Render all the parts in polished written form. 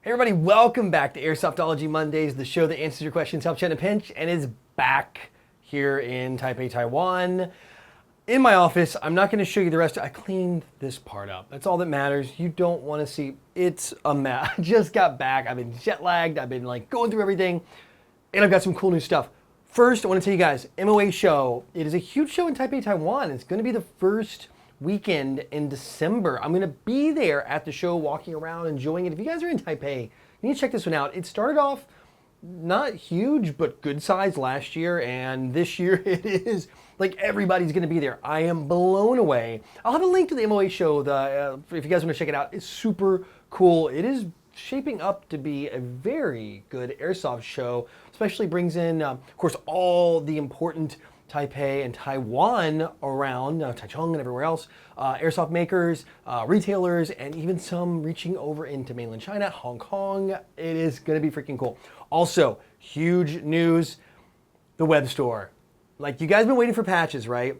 Hey everybody, welcome back to Airsoftology Mondays, the show that answers your questions, helps you in a pinch, and is back here in Taipei, Taiwan. In my office, I'm not going to show you the rest. I cleaned this part up. That's all that matters. You don't want to see. It's a mess. I just got back. I've been jet lagged. I've been like going through everything, and I've got some cool new stuff. First, I want to tell you guys, MOA show. It is a huge show in Taipei, Taiwan. It's going to be the first weekend in December. I'm going to be there at the show, walking around, enjoying it. If you guys are in Taipei, you need to check this one out. It started off not huge, but good size last year, and this year it is like everybody's going to be there. I am blown away. I'll have a link to the MOA show. If you guys want to check it out, it's super cool. It is shaping up to be a very good airsoft show, especially brings in, of course, all the important Taipei and Taiwan around, Taichung and everywhere else, airsoft makers, retailers, and even some reaching over into mainland China, Hong Kong. It is going to be freaking cool. Also, huge news, the web store. Like, you guys have been waiting for patches, right?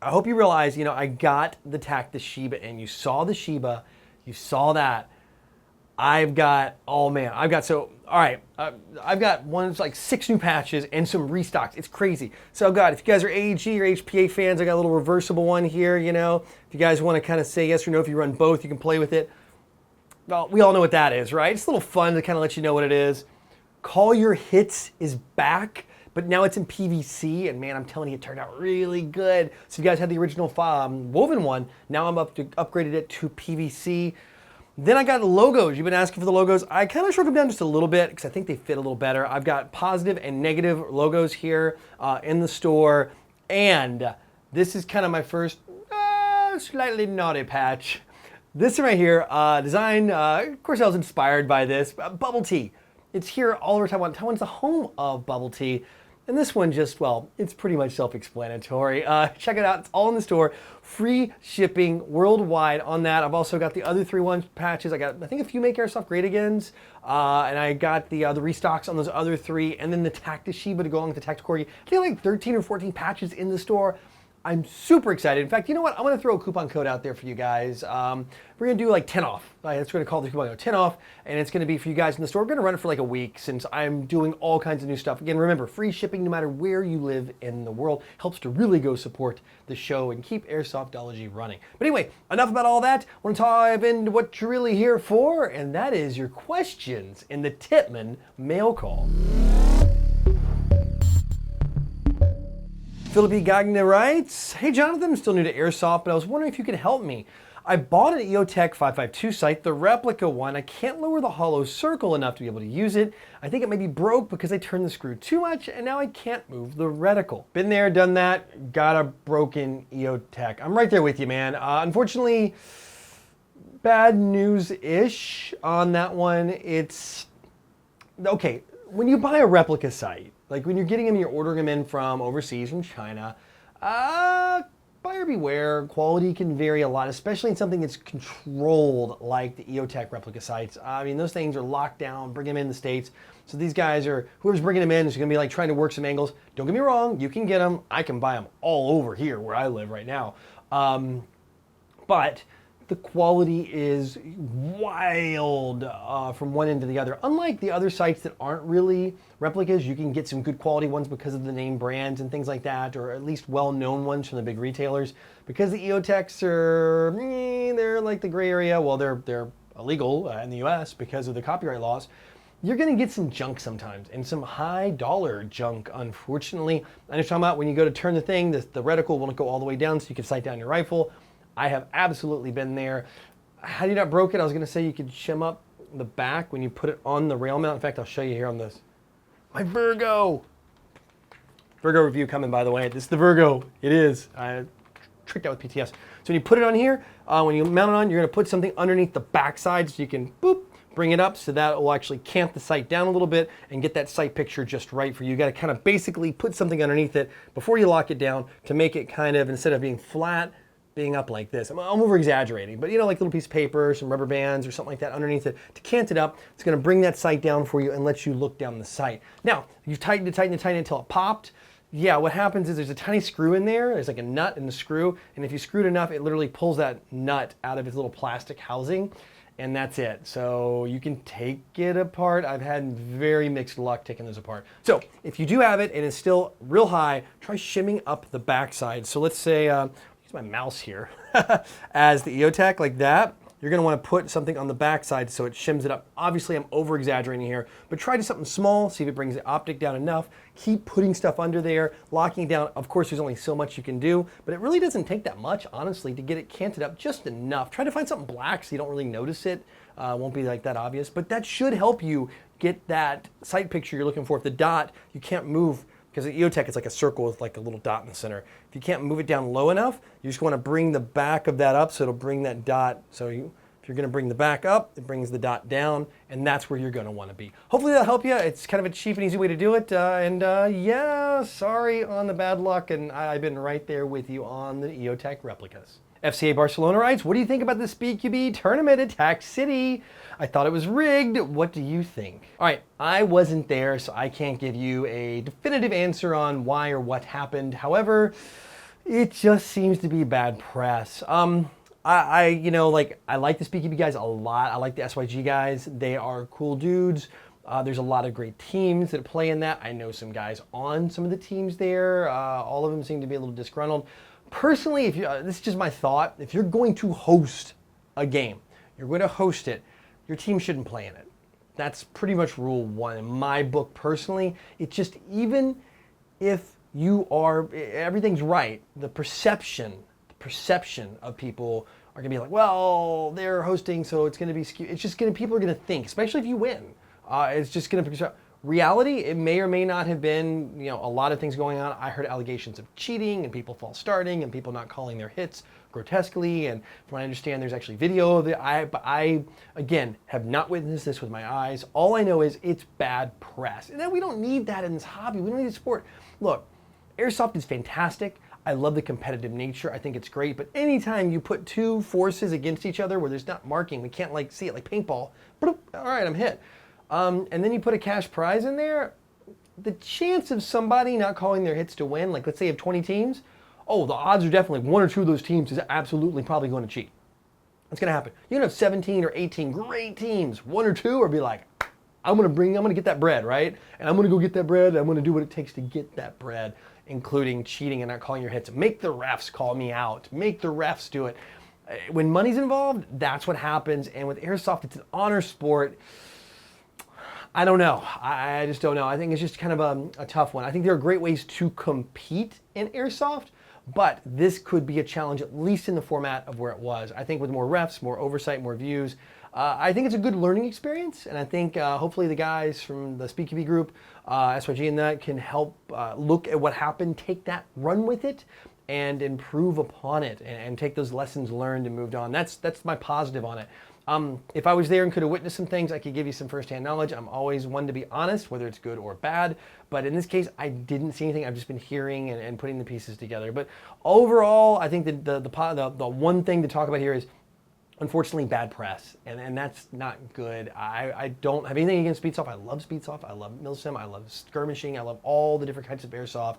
I hope you realize, I got the TacCity, and you saw the Shiba, you saw that. I've got like 6 new patches and some restocks. It's crazy. So I've got, if you guys are AEG or HPA fans, I got a little reversible one here, If you guys want to kind of say yes or no, if you run both, you can play with it. Well, we all know what that is, right? It's a little fun to kind of let you know what it is. Call Your Hits is back, but now it's in PVC, and man, I'm telling you, it turned out really good. So if you guys had the original woven one, now I'm upgraded it to PVC. Then I got the logos. You've been asking for the logos. I kind of shrunk them down just a little bit because I think they fit a little better. I've got positive and negative logos here in the store. And this is kind of my first slightly naughty patch. This one right here, design, of course I was inspired by this, bubble tea. It's here all over Taiwan. Taiwan's the home of bubble tea. And this one just, well, it's pretty much self-explanatory. Check it out. It's all in the store. Free shipping worldwide on that. I've also got the other 3 patches. I got, I think, a few Make Airsoft Great Agains. And I got the restocks on those other 3. And then the TacCity to go along with the Tactical Corgi. I think like 13 or 14 patches in the store. I'm super excited. In fact, you know what? I'm going to throw a coupon code out there for you guys. We're going to do like 10 off. That's what we're going to call the coupon code 10 off. And it's going to be for you guys in the store. We're going to run it for like a week since I'm doing all kinds of new stuff. Again, remember, free shipping no matter where you live in the world helps to really go support the show and keep Airsoftology running. But anyway, enough about all that. I want to dive into what you're really here for, and that is your questions in the Tippmann mail call. Philippi Gagna writes, "Hey Jonathan, I'm still new to Airsoft, but I was wondering if you could help me. I bought an EOTech 552 sight, the replica one. I can't lower the hollow circle enough to be able to use it. I think it may be broke because I turned the screw too much, and now I can't move the reticle. Been there, done that, got a broken EOTech. I'm right there with you, man. Unfortunately, bad news-ish on that one. It's, okay, when you buy a replica sight, like when you're getting them, you're ordering them in from overseas, from China, buyer beware. Quality can vary a lot, especially in something that's controlled like the EOTech replica sights. I mean, those things are locked down, bring them in the States. So these guys are, whoever's bringing them in is gonna be like trying to work some angles. Don't get me wrong, you can get them. I can buy them all over here where I live right now. But the quality is wild from one end to the other. Unlike the other sites that aren't really replicas, you can get some good quality ones because of the name brands and things like that, or at least well-known ones from the big retailers. Because the EOTechs are, they're like the gray area. Well, they're illegal in the US because of the copyright laws. You're gonna get some junk sometimes, and some high dollar junk, unfortunately. I'm just talking about when you go to turn the thing, the reticle won't go all the way down so you can sight down your rifle. I have absolutely been there. Had you not broke it, I was gonna say you could shim up the back when you put it on the rail mount. In fact, I'll show you here on this. My Virgo review coming, by the way. This is the Virgo, it is. I tricked out with PTS. So when you put it on here, when you mount it on, you're gonna put something underneath the backside so you can, boop, bring it up so that will actually camp the sight down a little bit and get that sight picture just right for you. You gotta kind of basically put something underneath it before you lock it down to make it kind of, instead of being flat, being up like this. I'm over exaggerating, but like a little piece of paper, some rubber bands or something like that underneath it to cant it up. It's gonna bring that sight down for you and let you look down the sight. Now, you've tightened it until it popped. Yeah, what happens is there's a tiny screw in there. There's like a nut in the screw, and if you screw it enough, it literally pulls that nut out of its little plastic housing. and that's it. So you can take it apart. I've had very mixed luck taking those apart. So if you do have it and it's still real high, try shimming up the backside. So let's say, use my mouse here as the EOTech like that. You're gonna wanna put something on the backside so it shims it up. Obviously I'm over exaggerating here, but try to something small, see if it brings the optic down enough. Keep putting stuff under there, locking it down. Of course, there's only so much you can do, but it really doesn't take that much, honestly, to get it canted up just enough. Try to find something black so you don't really notice it. Won't be like that obvious, but that should help you get that sight picture you're looking for. If the dot, you can't move, because the EOTech is like a circle with like a little dot in the center. If you can't move it down low enough, you just want to bring the back of that up so it'll bring that dot. So if you're going to bring the back up, it brings the dot down, and that's where you're going to want to be. Hopefully that'll help you. It's kind of a cheap and easy way to do it. Yeah, sorry on the bad luck, and I've been right there with you on the EOTech replicas. FCA Barcelona writes, what do you think about the SpeedQB tournament at TacCity? I thought it was rigged. What do you think? All right, I wasn't there, so I can't give you a definitive answer on why or what happened. However, it just seems to be bad press. I like the SpeedQB guys a lot. I like the SYG guys. They are cool dudes. There's a lot of great teams that play in that. I know some guys on some of the teams there. All of them seem to be a little disgruntled. Personally, if you, this is just my thought, if you're going to host a game, you're going to host it, your team shouldn't play in it. That's pretty much rule one in my book personally. It's just, even if you are, everything's right, the perception of people are gonna be like, well, they're hosting, so it's gonna be skewed. It's just gonna, people are gonna think, especially if you win, it's just gonna be, reality, it may or may not have been, a lot of things going on. I heard allegations of cheating and people false starting and people not calling their hits grotesquely, and from what I understand, there's actually video of it. But I, again, have not witnessed this with my eyes. All I know is it's bad press. And then we don't need that in this hobby. We don't need a sport. Look, Airsoft is fantastic. I love the competitive nature. I think it's great. But anytime you put two forces against each other where there's not marking, we can't like see it like paintball. All right, I'm hit. And then you put a cash prize in there, the chance of somebody not calling their hits to win, like let's say you have 20 teams, oh, the odds are definitely one or two of those teams is absolutely probably going to cheat. That's going to happen. You can have 17 or 18 great teams, one or two, or be like, I'm going to get that bread, right? And I'm going to go get that bread. I'm going to do what it takes to get that bread, including cheating and not calling your hits. Make the refs call me out. Make the refs do it. When money's involved, that's what happens. And with Airsoft, it's an honor sport. I don't know. I just don't know. I think it's just kind of a tough one. I think there are great ways to compete in Airsoft, but this could be a challenge, at least in the format of where it was. I think with more refs, more oversight, more views, I think it's a good learning experience, and I think hopefully the guys from the SpeedQB group, SYG and that, can help look at what happened, take that, run with it, and improve upon it, and take those lessons learned and moved on. That's my positive on it. If I was there and could have witnessed some things, I could give you some firsthand knowledge. I'm always one to be honest, whether it's good or bad. But in this case, I didn't see anything. I've just been hearing and putting the pieces together. But overall, I think that the one thing to talk about here is, unfortunately, bad press. And that's not good. I don't have anything against Speedsoft. I love Speedsoft. I love Milsim. I love skirmishing. I love all the different kinds of Airsoft.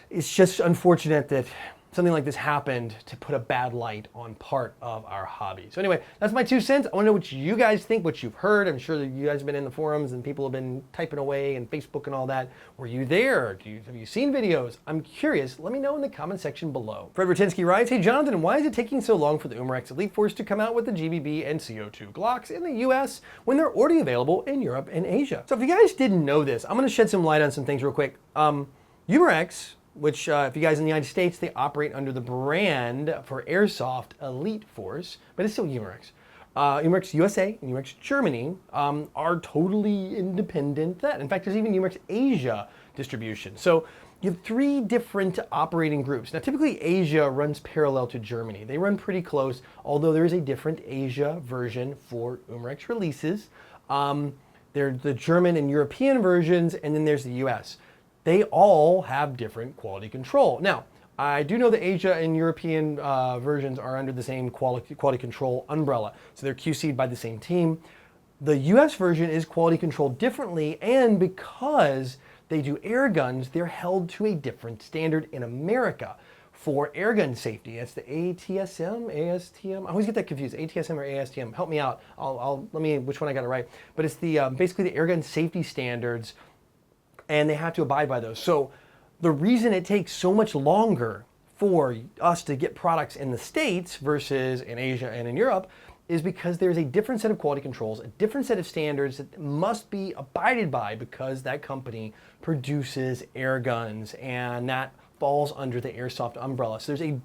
It's just unfortunate that something like this happened to put a bad light on part of our hobby. So anyway, that's my 2 cents. I want to know what you guys think, what you've heard. I'm sure that you guys have been in the forums and people have been typing away and Facebook and all that. Were you there? Have you seen videos? I'm curious. Let me know in the comment section below. Fred Rutinsky writes, hey Jonathan, why is it taking so long for the Umarex Elite Force to come out with the GBB and CO2 Glocks in the US when they're already available in Europe and Asia? So if you guys didn't know this, I'm going to shed some light on some things real quick. Umarex, which if you guys in the United States, they operate under the brand for Airsoft Elite Force, but it's still Umarex. Umarex USA and Umarex Germany are totally independent. In fact, there's even Umarex Asia distribution. So you have 3 different operating groups. Now, typically Asia runs parallel to Germany. They run pretty close, although there is a different Asia version for Umarex releases. There's the German and European versions, and then there's the US. They all have different quality control. Now, I do know the Asia and European versions are under the same quality control umbrella, so they're QC'd by the same team. The US version is quality controlled differently, and because they do air guns, they're held to a different standard in America. for airgun safety. It's the ATSM, ASTM. I always get that confused. ATSM or ASTM. Help me out. Let me, which one I got it right. But it's the basically the airgun safety standards, and they have to abide by those. So the reason it takes so much longer for us to get products in the States versus in Asia and in Europe is because there's a different set of quality controls, a different set of standards that must be abided by because that company produces air guns, and that falls under the Airsoft umbrella. So there's a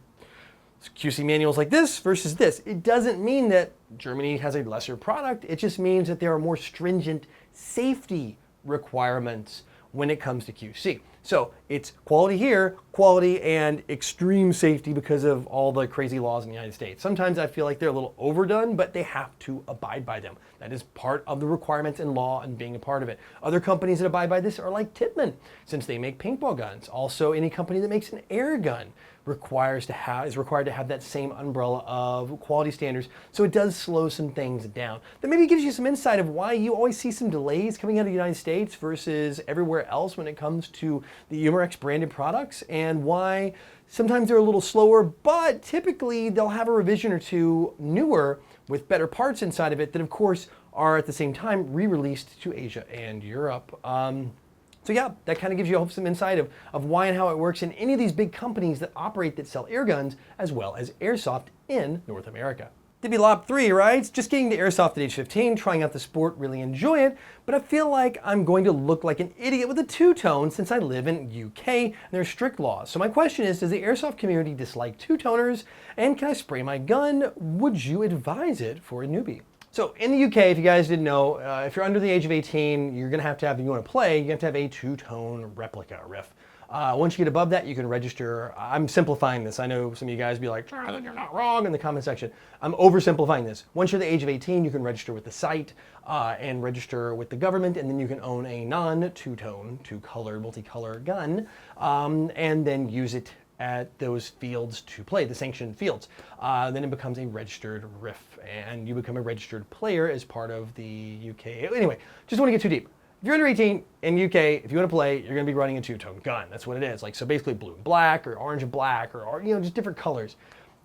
QC manuals like this versus this. It doesn't mean that Germany has a lesser product. It just means that there are more stringent safety requirements when it comes to QC. So it's quality here, quality and extreme safety because of all the crazy laws in the United States. Sometimes I feel like they're a little overdone, but they have to abide by them. That is part of the requirements in law and being a part of it. Other companies that abide by this are like Tippmann, since they make paintball guns. Also, any company that makes an air gun is required to have that same umbrella of quality standards. So it does slow some things down. That maybe gives you some insight of why you always see some delays coming out of the United States versus everywhere else when it comes to the Umarex branded products, and why sometimes they're a little slower, but typically they'll have a revision or two newer with better parts inside of it that of course are at the same time re-released to Asia and Europe. So yeah, that kind of gives you some insight of why and how it works in any of these big companies that operate, that sell air guns, as well as Airsoft in North America. Dippy Lop 3 writes, just getting to Airsoft at age 15, trying out the sport, really enjoy it, but I feel like I'm going to look like an idiot with a two-tone since I live in UK and there's strict laws. So my question is, does the Airsoft community dislike two-toners, and can I spray my gun? Would you advise it for a newbie? So in the UK, if you guys didn't know, if you're under the age of 18, you're gonna have to have, if you wanna play, you have to have a two-tone replica riff. Once you get above that, you can register. I'm simplifying this. I know some of you guys be like, Charlie, you're not wrong in the comment section. I'm oversimplifying this. Once you're the age of 18, you can register with the site and register with the government, and then you can own a non-two-tone, two-color, multicolor gun, and then use it at those fields to play, the sanctioned fields. Then it becomes a registered riff, and you become a registered player as part of the UK. Anyway, just don't want to get too deep. If you're under 18 in UK, if you want to play, you're going to be running a two-tone gun. That's what it is. Like, so basically blue and black, or orange and black, or you know, just different colors.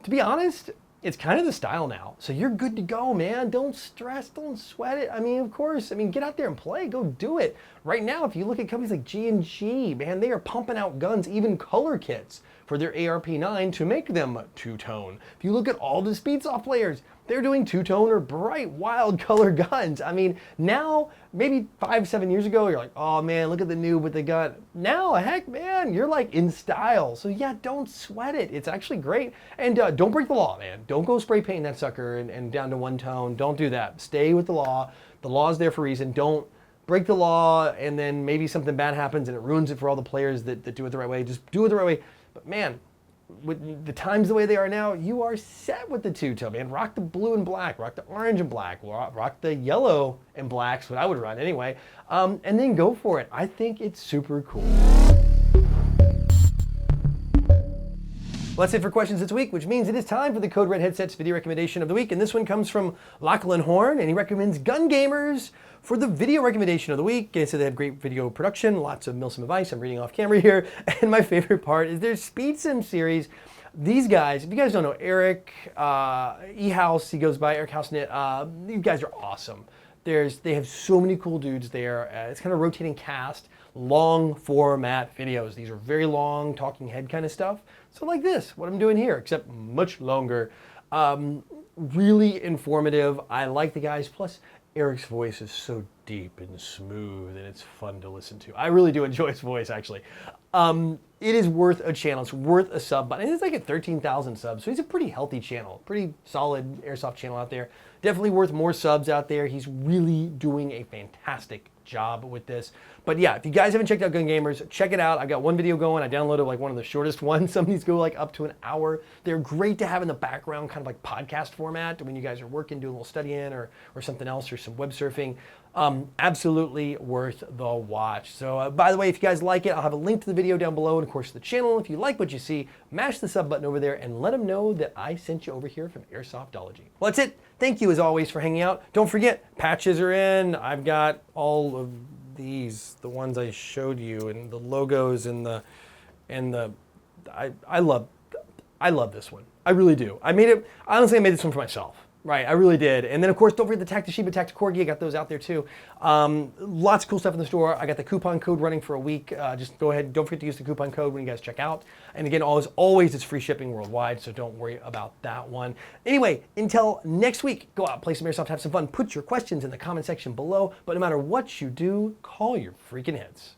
To be honest, it's kind of the style now. So you're good to go, man. Don't stress, don't sweat it. I mean, of course, get out there and play, go do it. Right now, if you look at companies like G&G, man, they are pumping out guns, even color kits for their ARP9 to make them two-tone. If you look at all the Speedsoft players, they're doing two-tone or bright, wild color guns. I mean, now, maybe 5-7 years ago, you're like, oh man, look at the noob with the gun. Now, heck man, you're like in style. So yeah, don't sweat it. It's actually great. And don't break the law, man. Don't go spray painting that sucker and down to one tone. Don't do that. Stay with the law. The law is there for a reason. Don't break the law and then maybe something bad happens and it ruins it for all the players that do it the right way. Just do it the right way. But man, with the times the way they are now, you are set with the two-tone, man. Rock the blue and black, rock the orange and black, rock the yellow and black's what I would run anyway, and then go for it. I think it's super cool. Well, that's it for questions this week, which means it is time for the Code Red Headsets video recommendation of the week. And this one comes from Lachlan Horn, and he recommends Gun Gamers for the video recommendation of the week. And so they have great video production, lots of Milsim advice. I'm reading off camera here. And my favorite part is their Speed Sim series. These guys, if you guys don't know, Eric E-House, he goes by Eric Housenit. You guys are awesome. They have so many cool dudes there. It's kind of rotating cast, long format videos. These are very long, talking head kind of stuff. So like this, what I'm doing here, except much longer. Really informative. I like the guys. Plus, Eric's voice is so deep and smooth, and it's fun to listen to. I really do enjoy his voice, actually. It is worth a channel. It's worth a sub button. It's like at 13,000 subs, so he's a pretty healthy channel. Pretty solid Airsoft channel out there. Definitely worth more subs out there. He's really doing a fantastic job with this. But yeah, if you guys haven't checked out Gun Gamers, check it out. I've got one video going. I downloaded like one of the shortest ones. Some of these go like up to an hour. They're great to have in the background, kind of like podcast format when you guys are working, doing a little studying or something else, or some web surfing. Absolutely worth the watch. So by the way, if you guys like it, I'll have a link to the video down below, and of course the channel. If you like what you see, mash the sub button over there and let them know that I sent you over here from Airsoftology. Well, that's it. Thank you as always for hanging out. Don't forget, patches are in. I've got all of these, the ones I showed you, and the logos and I love I love this one. I really do. Honestly, I made this one for myself. Right, I really did. And then of course, don't forget the TacCity, TacCorgi, I got those out there too. Lots of cool stuff in the store. I got the coupon code running for a week. Just go ahead, don't forget to use the coupon code when you guys check out. And again, as always, it's free shipping worldwide, so don't worry about that one. Anyway, until next week, go out, play some Airsoft, have some fun. Put your questions in the comment section below. But no matter what you do, call your freaking heads.